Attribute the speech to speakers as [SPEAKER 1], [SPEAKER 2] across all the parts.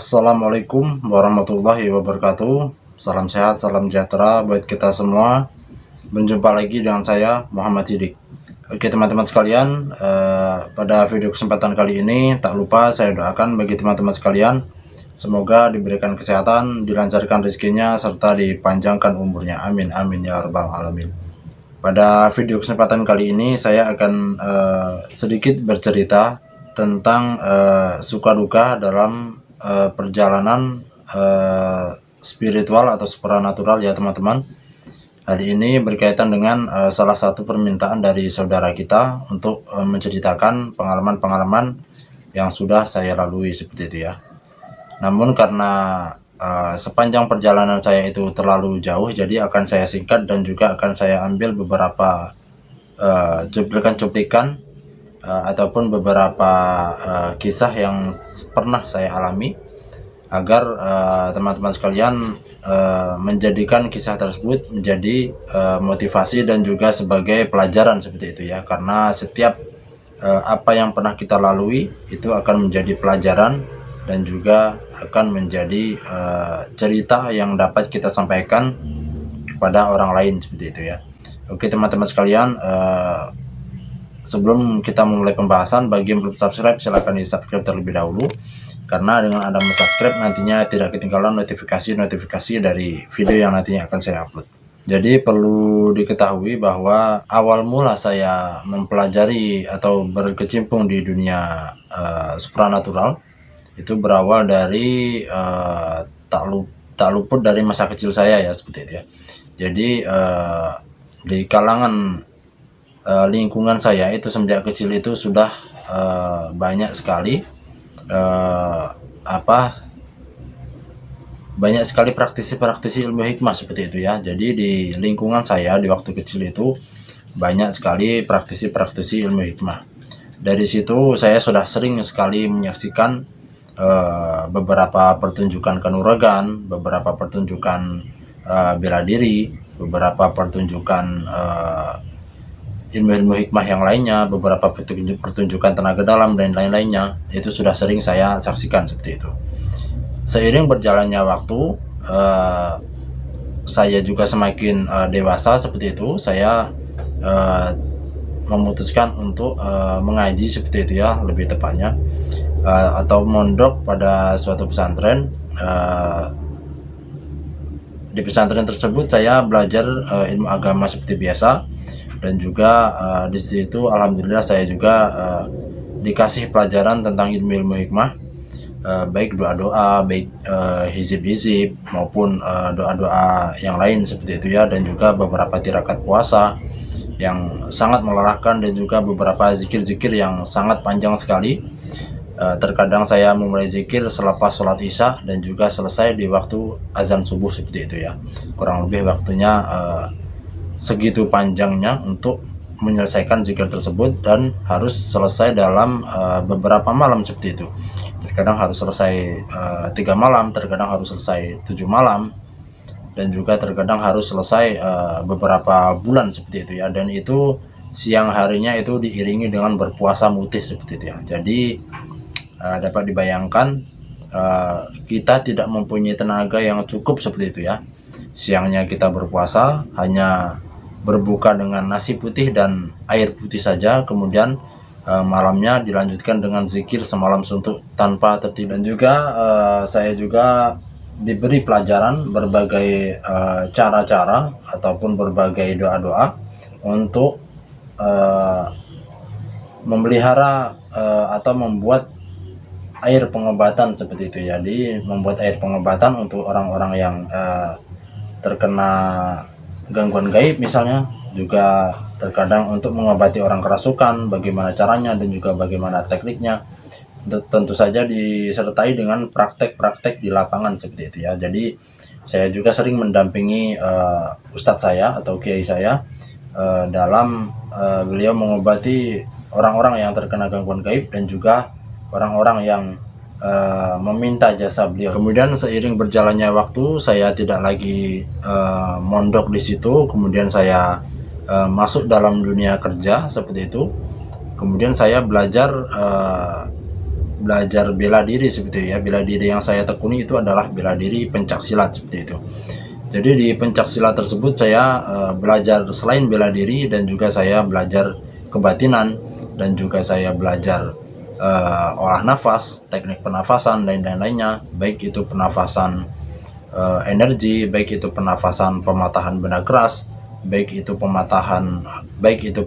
[SPEAKER 1] Assalamualaikum warahmatullahi wabarakatuh. Salam sehat, salam sejahtera buat kita semua. Berjumpa lagi dengan saya Muhammad Sidik. Oke teman-teman sekalian, pada video kesempatan kali ini tak lupa saya doakan bagi teman-teman sekalian, semoga diberikan kesehatan, dilancarkan rezekinya, serta dipanjangkan umurnya. Amin amin ya rabbal alamin. Pada video kesempatan kali ini saya akan sedikit bercerita tentang suka duka dalam perjalanan spiritual atau supranatural ya teman-teman. Hari ini berkaitan dengan salah satu permintaan dari saudara kita untuk menceritakan pengalaman-pengalaman yang sudah saya lalui seperti itu ya. Namun karena sepanjang perjalanan saya itu terlalu jauh, jadi akan saya singkat dan juga akan saya ambil beberapa cuplikan-cuplikan ataupun beberapa kisah yang pernah saya alami, agar teman-teman sekalian menjadikan kisah tersebut menjadi motivasi dan juga sebagai pelajaran seperti itu ya. Karena setiap apa yang pernah kita lalui itu akan menjadi pelajaran dan juga akan menjadi cerita yang dapat kita sampaikan kepada orang lain seperti itu ya. Oke teman-teman sekalian, sebelum kita memulai pembahasan, bagi yang belum subscribe silahkan di subscribe terlebih dahulu, karena dengan Anda subscribe nantinya tidak ketinggalan notifikasi dari video yang nantinya akan saya upload. Jadi perlu diketahui bahwa awal mula saya mempelajari atau berkecimpung di dunia supranatural itu berawal dari tak luput dari masa kecil saya ya, seperti itu ya. Jadi di kalangan lingkungan saya itu sejak kecil itu sudah banyak sekali banyak sekali praktisi ilmu hikmah seperti itu ya. Jadi di lingkungan saya di waktu kecil itu banyak sekali praktisi ilmu hikmah. Dari situ saya sudah sering sekali menyaksikan beberapa pertunjukan kanuragan, beberapa pertunjukan bela diri, beberapa pertunjukan ilmu hikmah yang lainnya, beberapa pertunjukan tenaga dalam dan lain-lainnya, itu sudah sering saya saksikan seperti itu. Seiring berjalannya waktu, saya juga semakin dewasa seperti itu. Saya memutuskan untuk mengaji seperti itu ya, lebih tepatnya, atau mondok pada suatu pesantren. Di pesantren tersebut saya belajar ilmu agama seperti biasa. Dan juga di situ alhamdulillah saya juga dikasih pelajaran tentang ilmu hikmah, baik doa-doa, baik hizib-hizib maupun doa-doa yang lain seperti itu ya. Dan juga beberapa tirakat puasa yang sangat melelahkan dan juga beberapa zikir-zikir yang sangat panjang sekali. Terkadang saya memulai zikir selepas sholat isya dan juga selesai di waktu azan subuh seperti itu ya. Kurang lebih waktunya segitu panjangnya untuk menyelesaikan zikir tersebut, dan harus selesai dalam beberapa malam seperti itu. Terkadang harus selesai 3 malam, terkadang harus selesai 7 malam, dan juga terkadang harus selesai beberapa bulan seperti itu ya. Dan itu siang harinya itu diiringi dengan berpuasa mutih seperti itu ya. Jadi dapat dibayangkan kita tidak mempunyai tenaga yang cukup seperti itu ya. Siangnya kita berpuasa hanya berbuka dengan nasi putih dan air putih saja, kemudian malamnya dilanjutkan dengan zikir semalam suntuk tanpa tertidur. Dan juga saya juga diberi pelajaran berbagai cara-cara ataupun berbagai doa-doa untuk memelihara atau membuat air pengobatan seperti itu. Jadi membuat air pengobatan untuk orang-orang yang terkena gangguan gaib misalnya, juga terkadang untuk mengobati orang kerasukan, bagaimana caranya dan juga bagaimana tekniknya. Tentu saja disertai dengan praktek-praktek di lapangan seperti itu ya. Jadi saya juga sering mendampingi ustadz saya atau kiai saya dalam beliau mengobati orang-orang yang terkena gangguan gaib dan juga orang-orang yang meminta jasa beliau. Kemudian seiring berjalannya waktu, saya tidak lagi mondok di situ. Kemudian saya masuk dalam dunia kerja seperti itu. Kemudian saya belajar belajar bela diri seperti itu ya. Bela diri yang saya tekuni itu adalah bela diri pencak silat seperti itu. Jadi di pencak silat tersebut saya belajar selain bela diri, dan juga saya belajar kebatinan, dan juga saya belajar olah nafas, teknik pernafasan, dan lain-lainnya, baik itu pernafasan energi, baik itu pernafasan pematahan benda keras, baik itu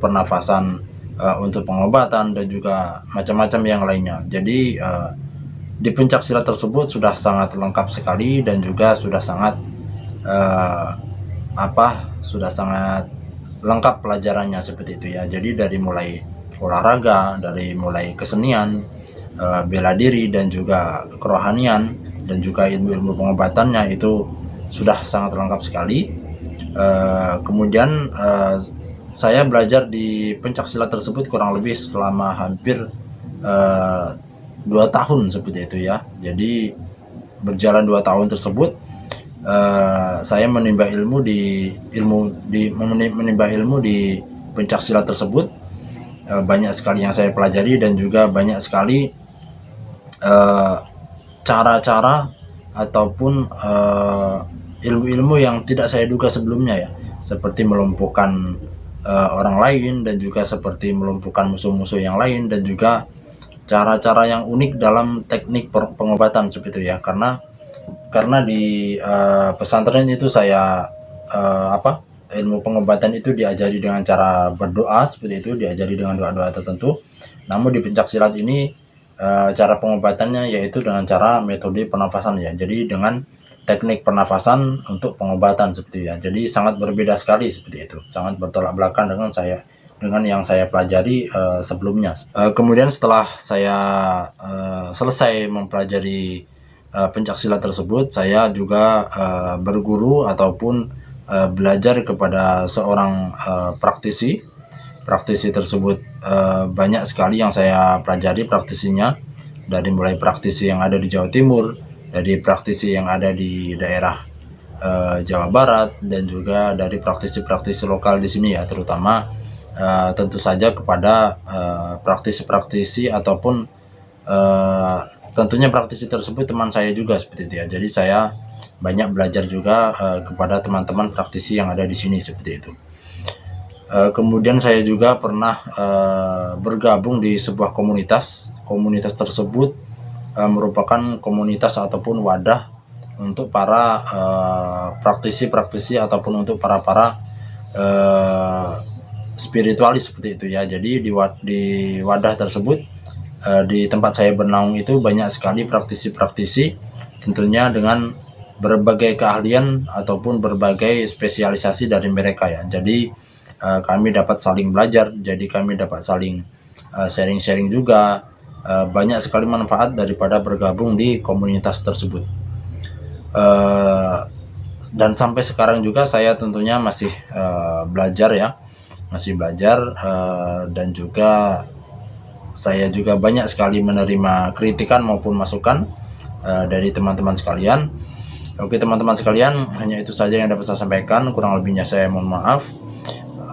[SPEAKER 1] pernafasan untuk pengobatan, dan juga macam-macam yang lainnya. Jadi di pencak silat tersebut sudah sangat lengkap sekali, dan juga sudah sangat sudah sangat lengkap pelajarannya seperti itu ya. Jadi dari mulai olahraga, dari mulai kesenian, bela diri, dan juga kerohanian, dan juga ilmu-ilmu pengobatannya itu sudah sangat lengkap sekali. Kemudian saya belajar di pencak silat tersebut kurang lebih selama hampir 2 tahun seperti itu ya. Jadi berjalan 2 tahun tersebut saya menimba ilmu di pencak silat tersebut. Banyak sekali yang saya pelajari, dan juga banyak sekali cara-cara ataupun ilmu-ilmu yang tidak saya duga sebelumnya ya, seperti melumpuhkan orang lain, dan juga seperti melumpuhkan musuh-musuh yang lain, dan juga cara-cara yang unik dalam teknik pengobatan seperti itu ya. Karena di pesantren itu saya ilmu pengobatan itu diajari dengan cara berdoa seperti itu, diajari dengan doa-doa tertentu. Namun di pencak silat ini cara pengobatannya yaitu dengan cara metode pernafasan ya. Jadi dengan teknik pernafasan untuk pengobatan seperti itu ya. Jadi sangat berbeda sekali seperti itu, sangat bertolak belakang dengan yang saya pelajari sebelumnya. Kemudian setelah saya selesai mempelajari pencak silat tersebut, saya juga berguru ataupun belajar kepada seorang praktisi. Praktisi tersebut banyak sekali yang saya pelajari praktisinya, dari mulai praktisi yang ada di Jawa Timur, dari praktisi yang ada di daerah Jawa Barat, dan juga dari praktisi-praktisi lokal di sini ya, terutama tentu saja kepada praktisi-praktisi ataupun tentunya praktisi tersebut teman saya juga seperti itu ya. Jadi saya banyak belajar juga kepada teman-teman praktisi yang ada di sini seperti itu. Kemudian saya juga pernah bergabung di sebuah komunitas. Komunitas tersebut merupakan komunitas ataupun wadah untuk para praktisi-praktisi ataupun untuk para spiritualis seperti itu ya. Jadi di wadah tersebut, di tempat saya bernaung itu banyak sekali praktisi-praktisi, tentunya dengan berbagai keahlian ataupun berbagai spesialisasi dari mereka ya. Jadi kami dapat saling belajar, jadi kami dapat saling sharing-sharing juga. Banyak sekali manfaat daripada bergabung di komunitas tersebut. Dan sampai sekarang juga saya tentunya masih belajar ya, dan juga saya juga banyak sekali menerima kritikan maupun masukan dari teman-teman sekalian. Oke teman-teman sekalian, hanya itu saja yang dapat saya sampaikan. Kurang lebihnya saya mohon maaf.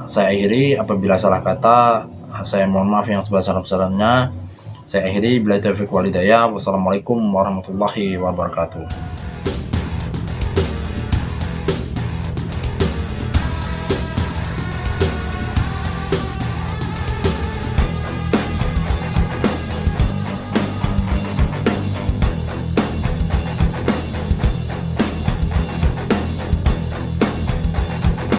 [SPEAKER 1] Saya akhiri, apabila salah kata saya mohon maaf yang sebesar-besarnya. Saya akhiri, billahi taufiq wal hidayah. Wassalamualaikum warahmatullahi wabarakatuh.